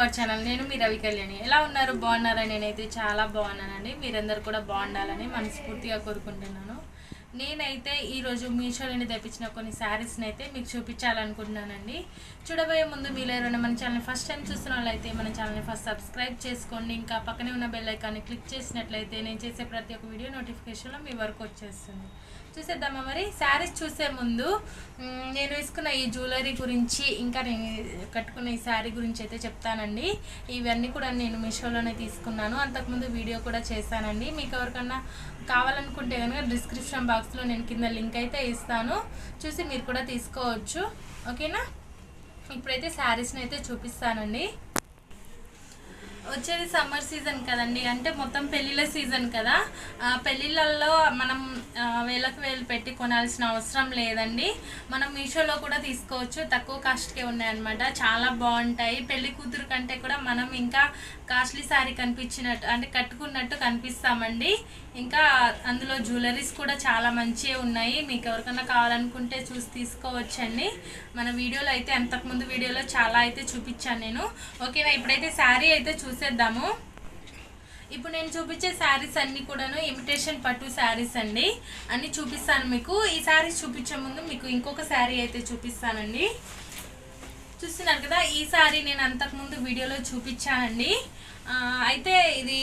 Our channel. నేను మీ రవి కళ్యాణి. ఎలా ఉన్నారు? బాగున్నారా? నేనైతే చాలా బాగున్నానండి. మీరందరూ కూడా బాగుండాలని మనస్ఫూర్తిగా కోరుకుంటున్నాను. నేనైతే ఈరోజు మీషో నుండి తెప్పించిన కొన్ని శారీస్ని అయితే మీకు చూపించాలనుకుంటున్నానండి. చూడబోయే ముందు మీరు ఎవరైనా మన ఛానల్ ఫస్ట్ టైం చూస్తున్న వాళ్ళైతే మన ఛానల్ని ఫస్ట్ సబ్స్క్రైబ్ చేసుకోండి. ఇంకా పక్కనే ఉన్న బెల్ ఐకాన్ని క్లిక్ చేసినట్లయితే నేను చేసే ప్రతి ఒక్క వీడియో నోటిఫికేషన్లో మీ వరకు వచ్చేస్తుంది. చూసేద్దామా మరి? శారీస్ చూసే ముందు నేను వేసుకున్న ఈ జ్యువెలరీ గురించి, ఇంకా నేను కట్టుకున్న ఈ శారీ గురించి అయితే చెప్తానండి. ఇవన్నీ కూడా నేను మీషోలోనే తీసుకున్నాను. అంతకుముందు వీడియో కూడా చేశానండి. మీకు ఎవరికన్నా కావాలనుకుంటే కనుక డిస్క్రిప్షన్ బాక్స్లో నేను కింద లింక్ అయితే ఇస్తాను, చూసి మీరు కూడా తీసుకోవచ్చు. ఓకేనా? ఇప్పుడైతే శారీస్ని అయితే చూపిస్తానండి. వచ్చేది సమ్మర్ సీజన్ కదండి, అంటే మొత్తం పెళ్ళిళ్ళ సీజన్ కదా. పెళ్ళిళ్ళల్లో మనం వేలకు వేలు పెట్టి కొనాల్సిన అవసరం లేదండి. మనం మీషోలో కూడా తీసుకోవచ్చు, తక్కువ కాస్ట్కే ఉన్నాయన్నమాట. చాలా బాగుంటాయి. పెళ్లి కూతురు కంటే కూడా మనం ఇంకా కాస్ట్లీ శారీ కనిపించినట్టు, అంటే కట్టుకున్నట్టు కనిపిస్తామండి. ఇంకా అందులో జ్యువెలరీస్ కూడా చాలా మంచిగా ఉన్నాయి. మీకు ఎవరికైనా కావాలనుకుంటే చూసి తీసుకోవచ్చండి. మన వీడియోలో అయితే అంతకుముందు వీడియోలో చాలా అయితే చూపించాను నేను. ఓకేనా? ఇప్పుడైతే శారీ అయితే చూసేద్దాము. ఇప్పుడు నేను చూపించే శారీస్ అన్నీ కూడాను ఇమిటేషన్ పట్టు శారీస్ అండి. అన్నీ చూపిస్తాను మీకు. ఈ శారీస్ చూపించే ముందు మీకు ఇంకొక శారీ అయితే చూపిస్తానండి. చూస్తున్నారు కదా, ఈ శారీ నేను అంతకుముందు వీడియోలో చూపించానండి. అయితే ఇది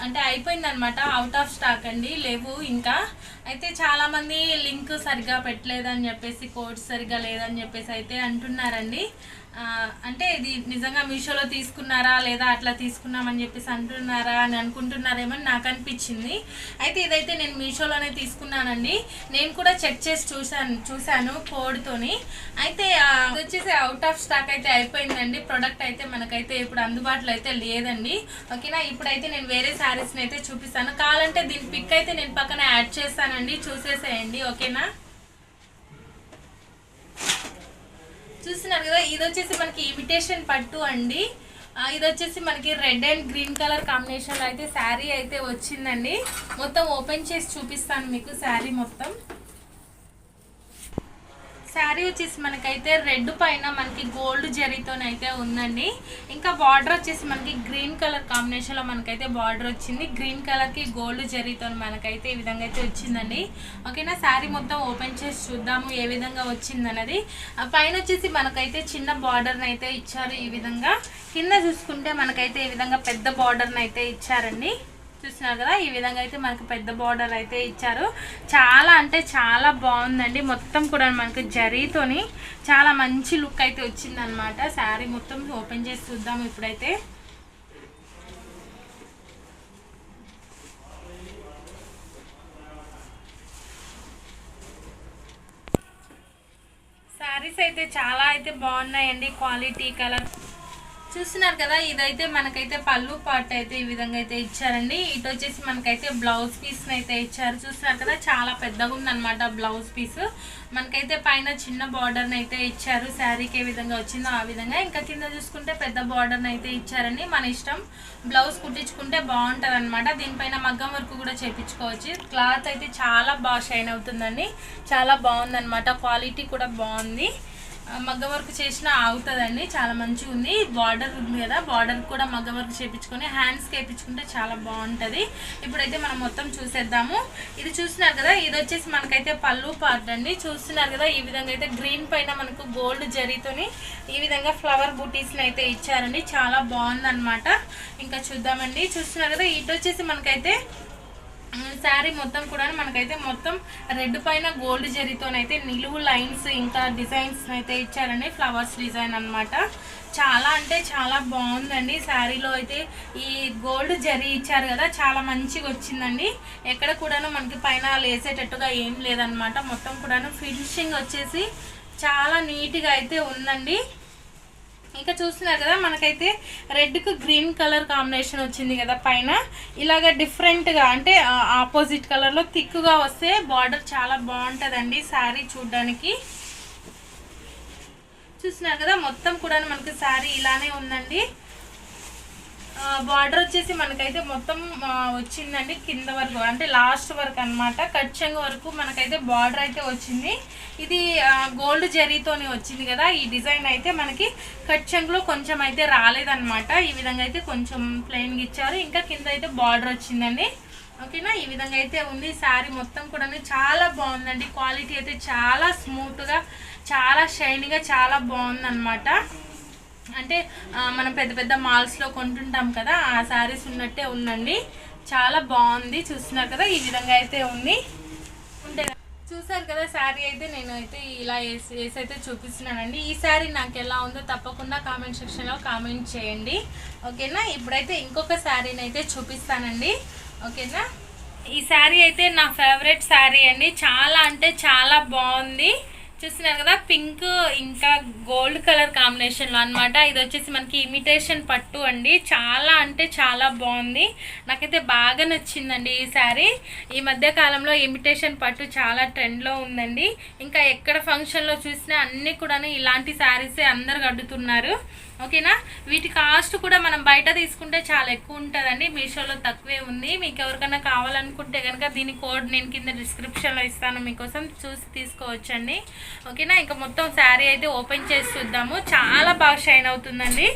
అంటే అయిపోయిందనమాట, అవుట్ ఆఫ్ స్టాక్ అండి, లేవు ఇంకా. అయితే చాలామంది లింక్ సరిగ్గా పెట్టలేదని చెప్పేసి, కోడ్ సరిగ్గా లేదని చెప్పేసి అయితే అంటున్నారండి. అంటే ఇది నిజంగా మీషోలో తీసుకున్నారా లేదా అట్లా తీసుకున్నామని చెప్పేసి అంటున్నారా అని అనుకుంటున్నారేమో నాకు అనిపించింది. అయితే ఇదైతే నేను మీషోలోనే తీసుకున్నానండి. నేను కూడా చెక్ చేసి చూశాను కోడ్తోని. అయితే ఇది వచ్చేసి అవుట్ ఆఫ్ స్టాక్ అయితే అయిపోయిందండి. ప్రోడక్ట్ అయితే మనకైతే ఇప్పుడు అందుబాటులో అయితే లేదండి. ఓకేనా? ఇప్పుడైతే నేను వేరే శారీస్ని అయితే చూపిస్తాను. కావాలంటే దీని పిక్ అయితే నేను పక్కన యాడ్ చేస్తానండి, చూసేసేయండి. ఓకేనా? చూస్తున్నారు కదా, ఇది వచ్చేసి మనకి ఇమిటేషన్ పట్టు అండి. ఇది వచ్చేసి మనకి రెడ్ అండ్ గ్రీన్ కలర్ కాంబినేషన్లో అయితే శారీ అయితే వచ్చిందండి. మొత్తం ఓపెన్ చేసి చూపిస్తాను మీకు శారీ మొత్తం. శారీ వచ్చేసి మనకైతే రెడ్ పైన మనకి గోల్డ్ జరీతోనైతే ఉందండి. ఇంకా బార్డర్ వచ్చేసి మనకి గ్రీన్ కలర్ కాంబినేషన్లో మనకైతే బార్డర్ వచ్చింది. గ్రీన్ కలర్కి గోల్డ్ జరీతో మనకైతే ఈ విధంగా అయితే వచ్చిందండి. ఓకేనా? శారీ మొత్తం ఓపెన్ చేసి చూద్దాము ఏ విధంగా వచ్చిందన్నది. పైన వచ్చేసి మనకైతే చిన్న బార్డర్ని అయితే ఇచ్చారు ఈ విధంగా. కింద చూసుకుంటే మనకైతే ఈ విధంగా పెద్ద బార్డర్ని అయితే ఇచ్చారండి. చూస్తున్నారు కదా, ఈ విధంగా అయితే మనకు పెద్ద బార్డర్ అయితే ఇచ్చారు. చాలా అంటే చాలా బాగుందండి. మొత్తం కూడా మనకు జరీతోని చాలా మంచి లుక్ అయితే వచ్చిందనమాట. శారీ మొత్తం ఓపెన్ చేసి చూద్దాము ఇప్పుడైతే. శారీస్ అయితే చాలా అయితే బాగున్నాయండి. క్వాలిటీ, కలర్ చూస్తున్నారు కదా. ఇదైతే మనకైతే పళ్ళు పార్ట్ అయితే ఈ విధంగా అయితే ఇచ్చారండి. ఇటు వచ్చేసి మనకైతే బ్లౌజ్ పీస్ అయితే ఇచ్చారు. చూస్తున్నారు కదా, చాలా పెద్దగా ఉందన్నమాట బ్లౌజ్ పీస్. మనకైతే పైన చిన్న బార్డర్ని అయితే ఇచ్చారు. శారీకి ఏ విధంగా వచ్చిందో ఆ విధంగా. ఇంకా కింద చూసుకుంటే పెద్ద బార్డర్ని అయితే ఇచ్చారండి. మన ఇష్టం, బ్లౌజ్ కుట్టించుకుంటే బాగుంటుంది అనమాట. దీనిపైన మగ్గం వర్క్ కూడా చేయించుకోవచ్చు. క్లాత్ అయితే చాలా బాగా షైన్ అవుతుందండి. చాలా బాగుందన్నమాట. క్వాలిటీ కూడా బాగుంది. మగ్గ వర్క్ చేసినా ఆగుతుందండి. చాలా మంచిగా ఉంది. బార్డర్ ఉంది కదా, బార్డర్ కూడా మగ్గ వర్క్ చేయించుకొని హ్యాండ్స్కి వేయించుకుంటే చాలా బాగుంటుంది. ఇప్పుడైతే మనం మొత్తం చూసేద్దాము. ఇది చూస్తున్నారు కదా, ఇది వచ్చేసి మనకైతే పళ్ళు పార్ట్ అండి. చూస్తున్నారు కదా, ఈ విధంగా అయితే గ్రీన్ పైన మనకు గోల్డ్ జరీతోని ఈ విధంగా ఫ్లవర్ బూటీస్ని అయితే ఇచ్చారండి. చాలా బాగుందన్నమాట. ఇంకా చూద్దామండి. చూస్తున్నారు కదా, ఇటు వచ్చేసి మనకైతే శారీ మొత్తం కూడా మనకైతే మొత్తం రెడ్ పైన గోల్డ్ జరీతోనైతే నిలువు లైన్స్ ఇంకా డిజైన్స్ అయితే ఇచ్చారండి. ఫ్లవర్స్ డిజైన్ అనమాట. చాలా అంటే చాలా బాగుందండి. శారీలో అయితే ఈ గోల్డ్ జరీ ఇచ్చారు కదా, చాలా మంచిగా వచ్చిందండి. ఎక్కడ కూడాను మనకి పైన లేసేటట్టుగా ఏం లేదనమాట. మొత్తం కూడాను ఫినిషింగ్ వచ్చేసి చాలా నీట్గా అయితే ఉందండి. ఇంకా చూస్తున్నారు కదా, మనకైతే రెడ్కు గ్రీన్ కలర్ కాంబినేషన్ వచ్చింది కదా పైన. ఇలాగ డిఫరెంట్గా అంటే ఆపోజిట్ కలర్లో థిక్గా వస్తే బార్డర్ చాలా బాగుంటుందండి శారీ చూడడానికి. చూస్తున్నారు కదా, మొత్తం కూడా మనకి శారీ ఇలానే ఉందండి. బార్డర్ వచ్చేసి మనకైతే మొత్తం వచ్చిందండి కింద వరకు, అంటే లాస్ట్ వరకు అనమాట. కట్ చెంగు వరకు మనకైతే బార్డర్ అయితే వచ్చింది. ఇది గోల్డ్ జరీతోనే వచ్చింది కదా. ఈ డిజైన్ అయితే మనకి కట్ చెంగులో కొంచెం అయితే రాలేదన్నమాట. ఈ విధంగా అయితే కొంచెం ప్లెయిన్గా ఇచ్చారు. ఇంకా కింద అయితే బార్డర్ వచ్చిందండి. ఓకేనా, ఈ విధంగా అయితే ఉంది. శారీ మొత్తం కూడా చాలా బాగుందండి. క్వాలిటీ అయితే చాలా స్మూత్గా, చాలా షైనీగా, చాలా బాగుందన్నమాట. అంటే మనం పెద్ద పెద్ద మాల్స్లో కొంటుంటాం కదా, ఆ శారీస్ ఉన్నట్టే ఉందండి. చాలా బాగుంది. చూస్తున్నారు కదా, ఈ విధంగా అయితే ఉంది. ఉంటే చూసారు కదా శారీ అయితే నేను అయితే ఇలా వేసి అయితే చూపిస్తున్నానండి. ఈ శారీ నాకు ఎలా ఉందో తప్పకుండా కామెంట్ సెక్షన్లో కామెంట్ చేయండి. ఓకేనా, ఇప్పుడైతే ఇంకొక శారీని అయితే చూపిస్తానండి. ఓకేనా, ఈ శారీ అయితే నా ఫేవరెట్ శారీ అండి. చాలా అంటే చాలా బాగుంది. చూస్తున్నారు కదా, పింక్ ఇంకా గోల్డ్ కలర్ కాంబినేషన్లో అనమాట. ఇది వచ్చేసి మనకి ఇమిటేషన్ పట్టు అండి. చాలా అంటే చాలా బాగుంది. నాకైతే బాగా నచ్చిందండి ఈ శారీ. ఈ మధ్య కాలంలో ఇమిటేషన్ పట్టు చాలా ట్రెండ్లో ఉందండి. ఇంకా ఎక్కడ ఫంక్షన్లో చూసినా అన్నీ కూడా ఇలాంటి శారీసే అందరు కడుతున్నారు. ఓకేనా, వీటి కాస్ట్ కూడా మనం బయట తీసుకుంటే చాలా ఎక్కువ ఉంటుందండి. మీషోలో తక్కువే ఉంది. మీకు ఎవరికైనా కావాలనుకుంటే కనుక దీని కోడ్ నేను కింద డిస్క్రిప్షన్లో ఇస్తాను, మీకోసం చూసి తీసుకోవచ్చండి. ఓకేనా, ఇంకా మొత్తం శారీ అయితే ఓపెన్ చేసి చూద్దాము. చాలా బాగా షైన్ అవుతుందండి.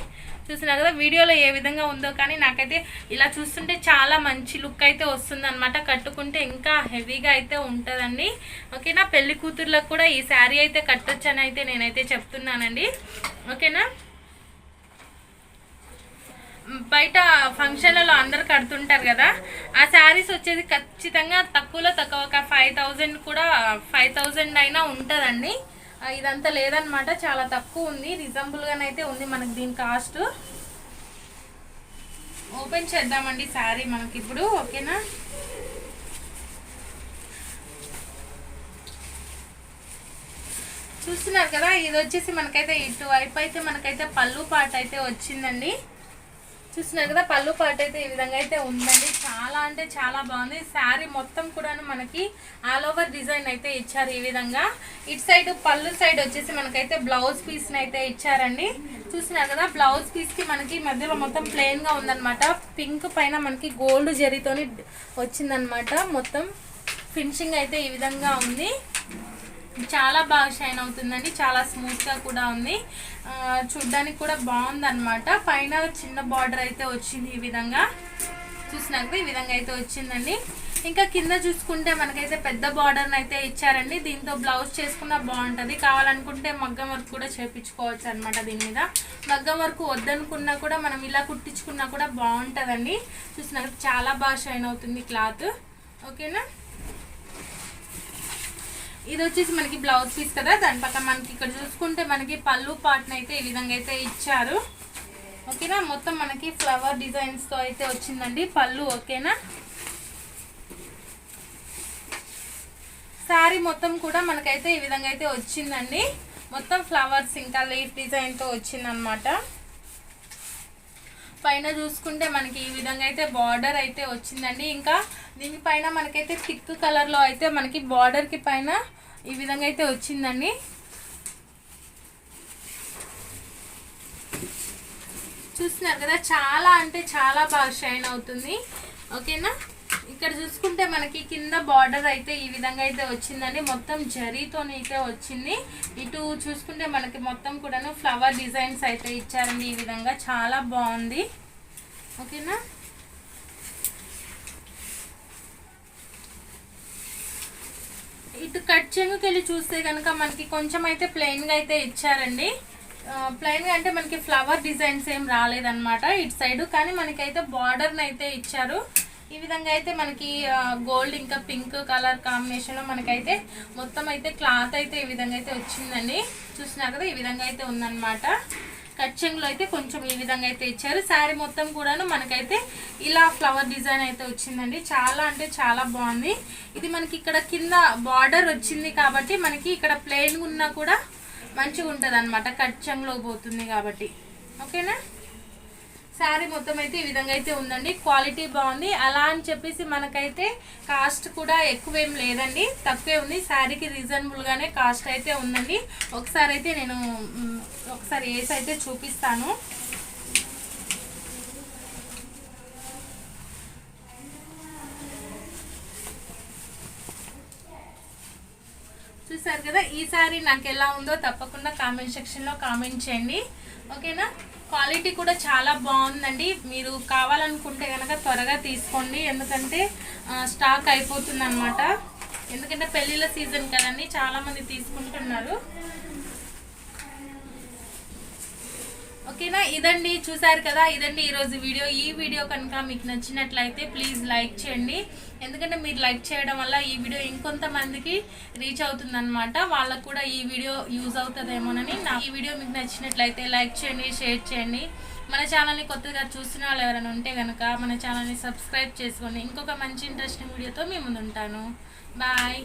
చూస్తున్నారు కదా వీడియోలో ఏ విధంగా ఉందో, కానీ నాకైతే ఇలా చూస్తుంటే చాలా మంచి లుక్ అయితే వస్తుంది అనమాట. కట్టుకుంటే ఇంకా హెవీగా అయితే ఉంటుందండి. ఓకేనా, పెళ్లి కూతుర్లకు కూడా ఈ శారీ అయితే కట్టొచ్చని అయితే నేనైతే చెప్తున్నానండి. ఓకేనా, బయట ఫంక్షన్లలో అందరు కడుతుంటారు కదా, ఆ శారీస్ వచ్చేది ఖచ్చితంగా తక్కువలో తక్కువ ఒక 5000 కూడా 5000 అయినా ఉంటుందండి. ఇదంతా లేదనమాట, చాలా తక్కువ ఉంది. రీజనబుల్గానైతే ఉంది మనకి దీని కాస్ట్. ఓపెన్ చేద్దామండి శారీ మనకి ఇప్పుడు. ఓకేనా, చూస్తున్నారు కదా, ఇది వచ్చేసి మనకైతే ఇటువైపు అయితే మనకైతే పళ్ళు పాట అయితే వచ్చిందండి. చూస్తున్నారు కదా, పళ్ళు పాట అయితే ఈ విధంగా అయితే ఉందండి. చాలా అంటే చాలా బాగుంది. శారీ మొత్తం కూడా మనకి ఆల్ ఓవర్ డిజైన్ అయితే ఇచ్చారు ఈ విధంగా. ఇటు సైడ్ పళ్ళు సైడ్ వచ్చేసి మనకైతే బ్లౌజ్ పీస్ని అయితే ఇచ్చారండి. చూస్తున్నారు కదా, బ్లౌజ్ పీస్కి మనకి మధ్యలో మొత్తం ప్లెయిన్గా ఉందన్నమాట. పింక్ పైన మనకి గోల్డ్ జరీతోని వచ్చిందనమాట. మొత్తం ఫినిషింగ్ అయితే ఈ విధంగా ఉంది. చాలా బాగా షైన్ అవుతుందండి. చాలా స్మూత్గా కూడా ఉంది. చూడ్డానికి కూడా బాగుందన్నమాట. పైన చిన్న బార్డర్ అయితే వచ్చింది ఈ విధంగా. చూసినాక ఈ విధంగా అయితే వచ్చిందండి. ఇంకా కింద చూసుకుంటే మనకైతే పెద్ద బార్డర్ని అయితే ఇచ్చారండి. దీంతో బ్లౌజ్ చేసుకున్నా బాగుంటుంది. కావాలనుకుంటే మగ్గం వర్క్ కూడా చేయించుకోవచ్చు అనమాట. దీని మీద మగ్గం వర్క్ వద్దనుకున్నా కూడా మనం ఇలా కుట్టించుకున్నా కూడా బాగుంటుందండి. చూసినాక చాలా బాగా షైన్ అవుతుంది క్లాత్. ఓకేనా, ఇది వచ్చేసి మనకి బ్లౌజ్ పీస్ కదా, దాని పక్కన మనకి ఇక్కడ చూసుకుంటే మనకి పళ్ళు పాటను అయితే ఈ విధంగా అయితే ఇచ్చారు. ఓకేనా, మొత్తం మనకి ఫ్లవర్ డిజైన్స్తో అయితే వచ్చిందండి పళ్ళు. ఓకేనా, శారీ మొత్తం కూడా మనకైతే ఈ విధంగా అయితే వచ్చిందండి. మొత్తం ఫ్లవర్స్ ఇంకా లీఫ్ డిజైన్తో వచ్చిందనమాట. పైన చూసుకుంటే మనకి ఈ విధంగా అయితే బార్డర్ అయితే వచ్చిందండి. ఇంకా దీనిపైన మనకైతే థిక్ కలర్లో అయితే మనకి బార్డర్కి పైన ఈ విధంగా అయితే వచ్చిందండి. చూస్తున్నారు కదా, చాలా అంటే చాలా బాగా షైన్ అవుతుంది. ఓకేనా, ఇక్కడ చూసుకుంటే మనకి కింద బార్డర్ అయితే ఈ విధంగా అయితే వచ్చిందండి. మొత్తం జరీతోనైతే వచ్చింది. ఇటు చూసుకుంటే మనకి మొత్తం కూడాను ఫ్లవర్ డిజైన్స్ అయితే ఇచ్చారండి ఈ విధంగా. చాలా బాగుంది. ఓకేనా, ఇటు కట్ చెంగుకి వెళ్ళి చూస్తే కనుక మనకి కొంచెం అయితే ప్లెయిన్గా అయితే ఇచ్చారండి. ప్లెయిన్గా అంటే మనకి ఫ్లవర్ డిజైన్స్ ఏం రాలేదన్నమాట ఇటు సైడ్, కానీ మనకైతే బార్డర్ని అయితే ఇచ్చారు. ఈ విధంగా అయితే మనకి గోల్డ్ ఇంకా పింక్ కలర్ కాంబినేషన్లో మనకైతే మొత్తం అయితే క్లాత్ అయితే ఈ విధంగా అయితే వచ్చిందండి. చూసినా కదా, ఈ విధంగా అయితే ఉందన్నమాట. కట్ చెంగులో అయితే కొంచెం ఈ విధంగా అయితే ఇచ్చారు. శారీ మొత్తం కూడాను మనకైతే ఇలా ఫ్లవర్ డిజైన్ అయితే వచ్చిందండి. చాలా అంటే చాలా బాగుంది. ఇది మనకి ఇక్కడ కింద బార్డర్ వచ్చింది కాబట్టి మనకి ఇక్కడ ప్లెయిన్ ఉన్నా కూడా మంచిగా ఉంటుంది అనమాట. కట్ చెంగులో పోతుంది కాబట్టి. ఓకేనా, శారీ మొత్తం అయితే ఈ విధంగా అయితే ఉందండి. క్వాలిటీ బాగుంది. అలా అని చెప్పేసి మనకైతే కాస్ట్ కూడా ఎక్కువేం లేదండి, తక్కువే ఉంది. శారీకి రీజనబుల్గానే కాస్ట్ అయితే ఉందండి. ఒకసారి అయితే నేను ఒకసారి వేసి అయితే చూపిస్తాను. చూసారు కదా, ఈ సారీ నాకు ఎలా ఉందో తప్పకుండా కామెంట్ సెక్షన్లో కామెంట్ చేయండి, ఓకేనా. క్వాలిటీ కూడా చాలా బాగుందండి. మీరు కావాలనుకుంటే కనుక త్వరగా తీసుకోండి, ఎందుకంటే స్టాక్ అయిపోతుంది అనమాట. ఎందుకంటే పెళ్ళిళ్ళ సీజన్ కదండి, చాలామంది తీసుకుంటున్నారు, ఓకేనా. ఇదండి, చూసారు కదా, ఇదండి ఈరోజు వీడియో. ఈ వీడియో కనుక మీకు నచ్చినట్లయితే ప్లీజ్ లైక్ చేయండి, ఎందుకంటే మీరు లైక్ చేయడం వల్ల ఈ వీడియో ఇంకొంతమందికి రీచ్ అవుతుందన్నమాట, వాళ్ళకు కూడా ఈ వీడియో యూజ్ అవుతుందేమోనని. ఈ వీడియో మీకు నచ్చినట్లయితే లైక్ చేయండి, షేర్ చేయండి. మన ఛానల్ని కొత్తగా చూసిన వాళ్ళు ఎవరైనా ఉంటే కనుక మన ఛానల్ని సబ్స్క్రైబ్ చేసుకోండి. ఇంకొక మంచి ఇంట్రెస్టింగ్ వీడియోతో మీ ముందు ఉంటాను. బాయ్.